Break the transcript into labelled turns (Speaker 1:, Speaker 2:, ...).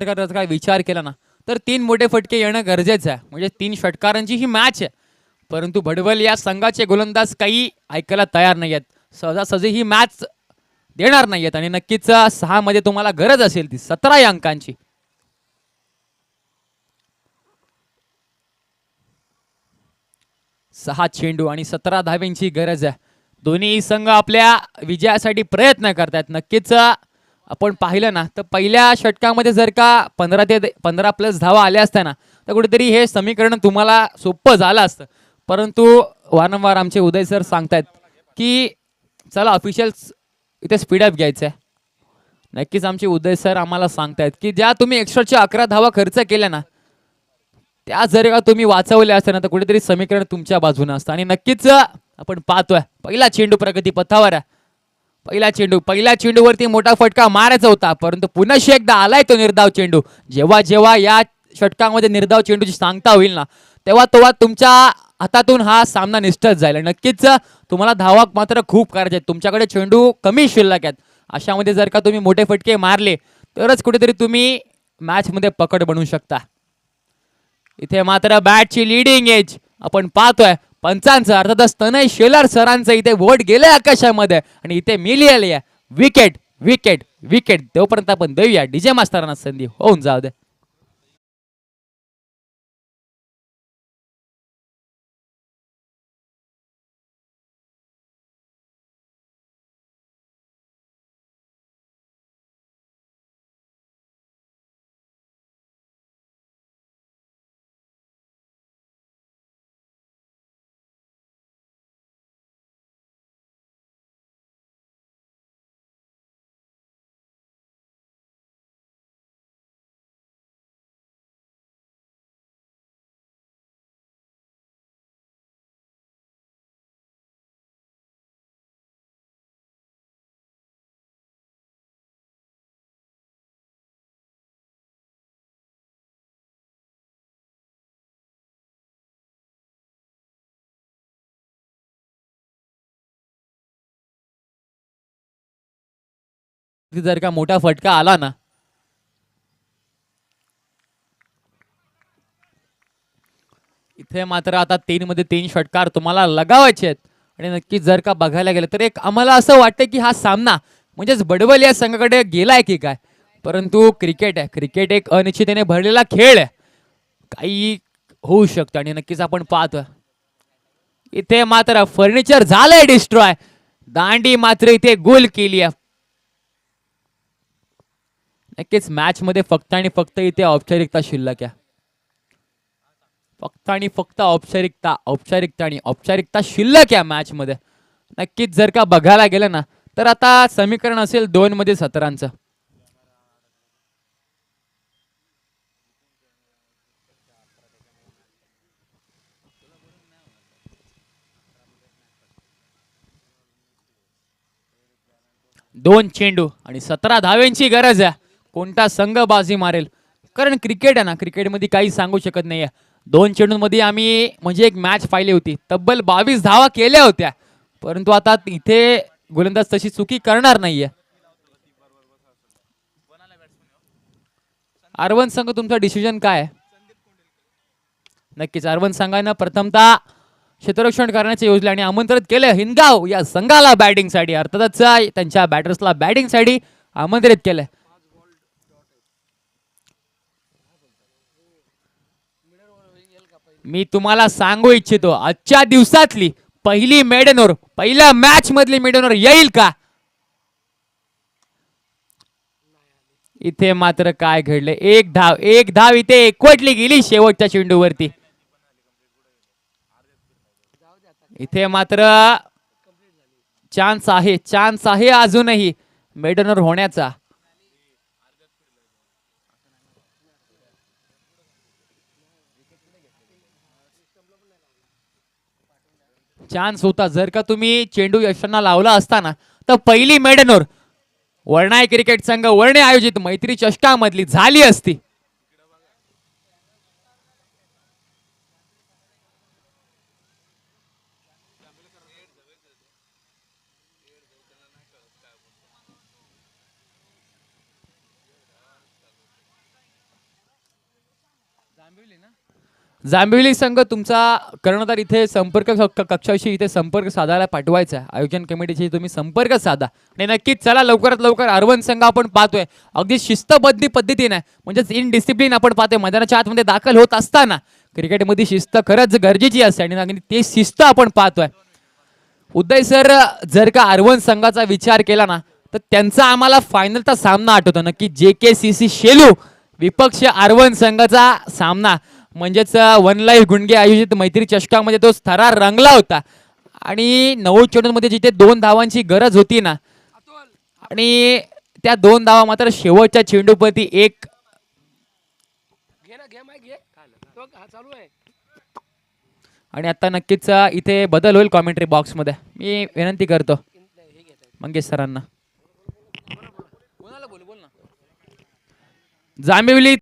Speaker 1: त्याचा काय विचार केला ना तर 3 मोठे फटके येणं गरजेचं आहे. म्हणजे 3 षटकारांची ही मॅच आहे. परंतु भडवल या संघाचे गोलंदाज काही ऐकायला तयार नाही आहेत. सहजासहजी ही मॅच देणार नाहीयेत आणि नक्कीच 6 मध्ये तुम्हाला गरज असेल ती 17 या अंकांची. 6 चेंडू आणि 17 धाव्यांची गरज आहे. दोन्ही संघ आपल्या विजयासाठी प्रयत्न करतात. नक्कीच आपण पाहिलं ना तर पहिल्या षटकामध्ये जर का 15 प्लस धावा आल्या असत्या ना तर कुठेतरी हे समीकरण तुम्हाला सोपं झालं असतं. परंतु वारंवार आमचे उदय सर सांगतायत की चला ऑफिशियल्स इथे स्पीडअप घ्यायचं आहे. नक्कीच आमचे उदय सर आम्हाला सांगतायत की ज्या तुम्ही एक्स्ट्राच्या 11 धावा खर्च केल्या ना त्या जर का तुम्ही वाचवल्या असत्या ना तर कुठेतरी समीकरण तुमच्या बाजूने असतं. आणि नक्कीच आपण पाहतोय पहिला चेंडू प्रगती पथावर आहे. पहिल्या चेंडूवरती मोठा फटका मारायचा होता परंतु पुन्हा एकदा आलाय तो निर्धाव चेंडू. जेव्हा जेव्हा या षटकामध्ये निर्धाव चेंडूची सांगता होईल ना तेव्हा तेव्हा तुमच्या हातातून हा सामना निश्चित जाईल. नक्कीच तुम्हाला धावा मात्र खूप करायचे आहेत. तुमच्याकडे चेंडू कमी शिल्लक आहेत. अशामध्ये जर का तुम्ही मोठे फटके मारले तरच कुठेतरी तुम्ही मॅच मध्ये पकड बनवू शकता. इथे मात्र बॅटची लिडिंग एज आपण पाहतोय पंचांचं अर्थातच तनय शेलार सरांचं इथे वोट गेले आकाशामध्ये आणि इथे मिली विकेट विकेट विकेट. तोपर्यंत आपण देऊया डीजे मास्तरांना संधी होऊन जाऊ दे. जर का मोठा फटका आला ना इथे मात्र आता 3 मध्ये 3 षटकार तुम्हाला लगावायचे आहेत. आणि नक्कीच जर का बघायला गेलं तर एक आम्हाला असं वाटतं की हा सामना म्हणजेच बडवल या संघाकडे गेलाय की काय. परंतु क्रिकेट आहे. क्रिकेट एक अनिश्चिततेने भरलेला खेळ आहे. काही होऊ शकतं आणि नक्कीच आपण पाहतो इथे मात्र फर्निचर झालंय डिस्ट्रॉय. दांडी मात्र इथे गोल केली आहे. नक्कीच मॅच मध्ये फक्त आणि फक्त इथे औपचारिकता शिल्लक आहे. फक्त आणि फक्त औपचारिकता औपचारिकता आणि औपचारिकता शिल्लक या मॅच मध्ये. नक्कीच जर का बघायला गेलं ना तर आता समीकरण असेल 2 मध्ये 17चं. दोन चेंडू आणि 17 धाव्यांची गरज आहे. कोणता संघ बाजी मारेल कारण क्रिकेट आहे ना क्रिकेटमध्ये काही सांगू शकत नाहीये. 2 चेंडूंमध्ये आम्ही म्हणजे एक मॅच पाहिली होती तब्बल 22 धावा केल्या होत्या. परंतु आता इथे गोलंदाज तशी चुकी करणार नाहीये. आरवन संघ तुमचा डिसिजन काय आहे? नक्कीच आरवन संघानं प्रथमतः क्षेत्ररक्षण करण्याचे योजले आणि आमंत्रित केले हिंदगाव या संघाला बॅटिंगसाठी. अर्थातच त्यांच्या बॅटर्सला बॅटिंगसाठी आमंत्रित केले. मी तुम्हाला सांगू इच्छितो आजच्या दिवसातली पहिली मेडन ओव्हर पहिल्या मॅच मधली मेडन ओव्हर येईल का. इथे मात्र काय घडले एक धाव इथे एकवटली गेली शेवटच्या चेंडूवरती. इथे मात्र चान्स आहे अजूनही मेडनर होण्याचा. चान्स होता जर का तुम्ही चेंडू यशांना लावला असताना तर पहिली मेडनोर वर्णाय क्रिकेट संघ वर्णे आयोजित मैत्री चषकामधली झाली असती. जांभिवली संघ तुमचा कर्णधार इथे संपर्क कक्षाशी इथे संपर्क साधायला पाठवायचा आहे. आयोजन कमिटीशी तुम्ही संपर्क साधा आणि नक्कीच चला लवकरात लवकर आरवण संघ आपण पाहतोय अगदी शिस्तबद्ध पद्धतीने म्हणजेच इन डिसिप्लिन आपण पाहतोय मैदानाच्या आतमध्ये दाखल होत असताना क्रिकेटमध्ये शिस्त खरंच गरजेची असते आणि ते शिस्त आपण पाहतोय. उदय सर जर का आरवण संघाचा विचार केला ना तर त्यांचा आम्हाला फायनलचा सामना आठवतो नक्की JKCC शेलू विपक्ष आरवण संघाचा सामना म्हणजेच वन लाईफ गुंडगे आयोजित मैत्री चषकामध्ये तो थरार रंगला होता आणि 90 मध्ये जिथे 2 धावांची गरज होती ना आणि त्या 2 धावा मात्र शेवटच्या चेंडूपती एक आणि आता नक्कीच इथे बदल होईल कॉमेंट्री बॉक्स मध्ये मी विनंती करतो मंगेश सरांना. जांभिवली